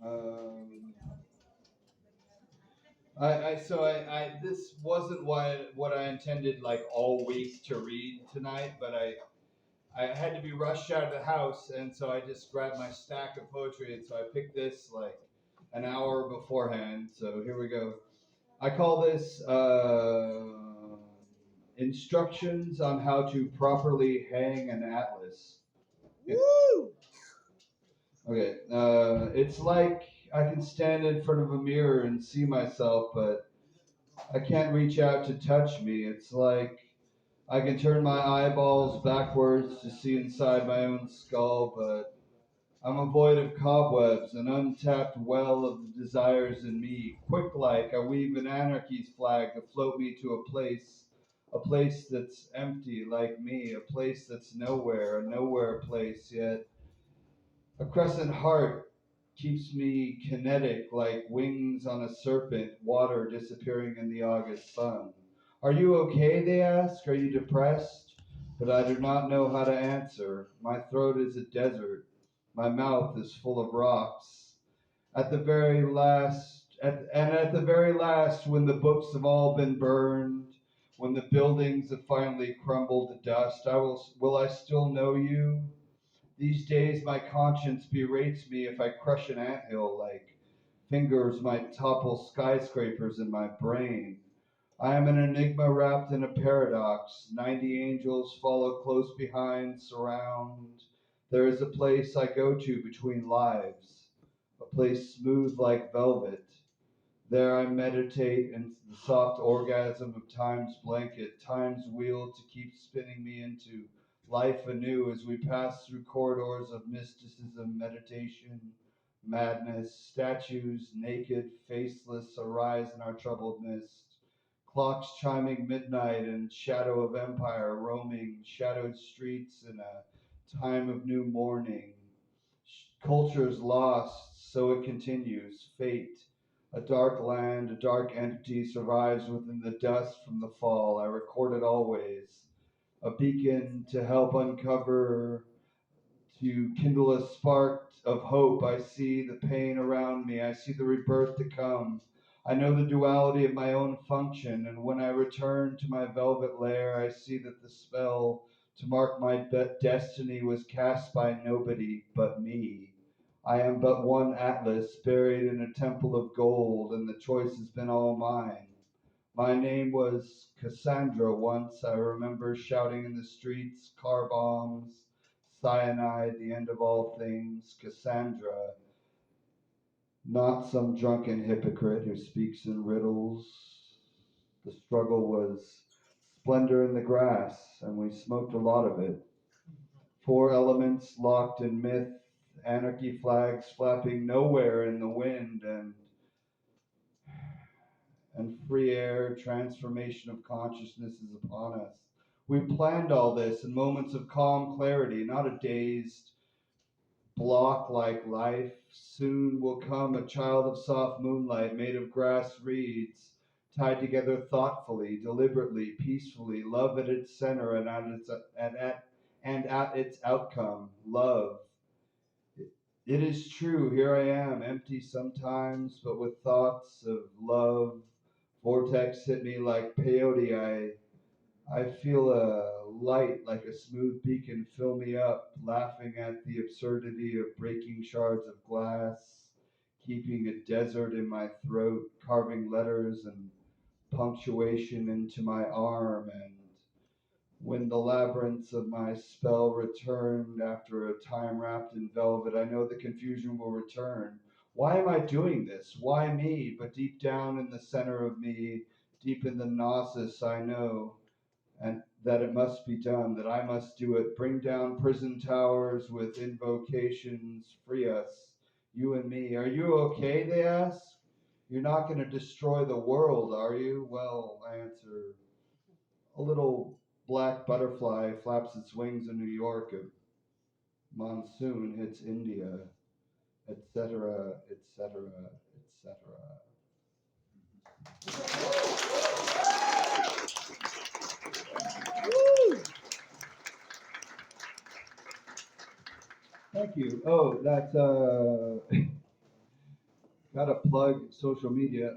Um, this wasn't what I intended like all week to read tonight, but I had to be rushed out of the house, and so I just grabbed my stack of poetry, and so I picked this like an hour beforehand. So here we go. I call this instructions on how to properly hang an atlas. Woo! Okay, it's like I can stand in front of a mirror and see myself, but I can't reach out to touch me. It's like I can turn my eyeballs backwards to see inside my own skull, but I'm void of cobwebs, an untapped well of the desires in me. Quick like, I weave an anarchy's flag to float me to a place that's empty like me, a place that's nowhere, a nowhere place, yet a crescent heart keeps me kinetic like wings on a serpent, water disappearing in the August sun. Are you okay? They ask. Are you depressed? But I do not know how to answer. My throat is a desert. My mouth is full of rocks. At the very last, when the books have all been burned, when the buildings have finally crumbled to dust, will I still know you? These days my conscience berates me if I crush an anthill, like fingers might topple skyscrapers in my brain. I am an enigma wrapped in a paradox. 90 angels follow close behind, surround. There is a place I go to between lives, a place smooth like velvet. There I meditate in the soft orgasm of time's blanket, time's wheel to keep spinning me into life anew as we pass through corridors of mysticism, meditation, madness, statues, naked, faceless, arise in our troubled mist. Clocks chiming midnight and shadow of empire roaming shadowed streets in a time of new morning. Cultures lost, so it continues. Fate, a dark land, a dark entity survives within the dust from the fall. I record it always. A beacon to help uncover, to kindle a spark of hope. I see the pain around me. I see the rebirth to come. I know the duality of my own function, and when I return to my velvet lair, I see that the spell to mark my destiny was cast by nobody but me. I am but one Atlas buried in a temple of gold, and the choice has been all mine. My name was Cassandra once. I remember shouting in the streets, car bombs, cyanide, the end of all things. Cassandra, not some drunken hypocrite who speaks in riddles. The struggle was splendor in the grass, and we smoked a lot of it. Four elements locked in myth, anarchy flags flapping nowhere in the wind, and free air, transformation of consciousness is upon us. We planned all this in moments of calm clarity, not a dazed block like life. Soon will come a child of soft moonlight made of grass reeds, tied together thoughtfully, deliberately, peacefully, love at its center and at its outcome, love. It is true, here I am, empty sometimes, but with thoughts of love. Vortex hit me like peyote. I feel a light like a smooth beacon fill me up, laughing at the absurdity of breaking shards of glass, keeping a desert in my throat, carving letters and punctuation into my arm, and when the labyrinths of my spell returned after a time wrapped in velvet, I know the confusion will return. Why am I doing this? Why me? But deep down in the center of me, deep in the gnosis, I know and that it must be done, that I must do it. Bring down prison towers with invocations, free us, you and me. Are you okay? They ask. You're not going to destroy the world, are you? Well, I answer, a little black butterfly flaps its wings in New York, a monsoon hits India, etc., etc., etc. Thank you. Oh, that's Gotta plug social media.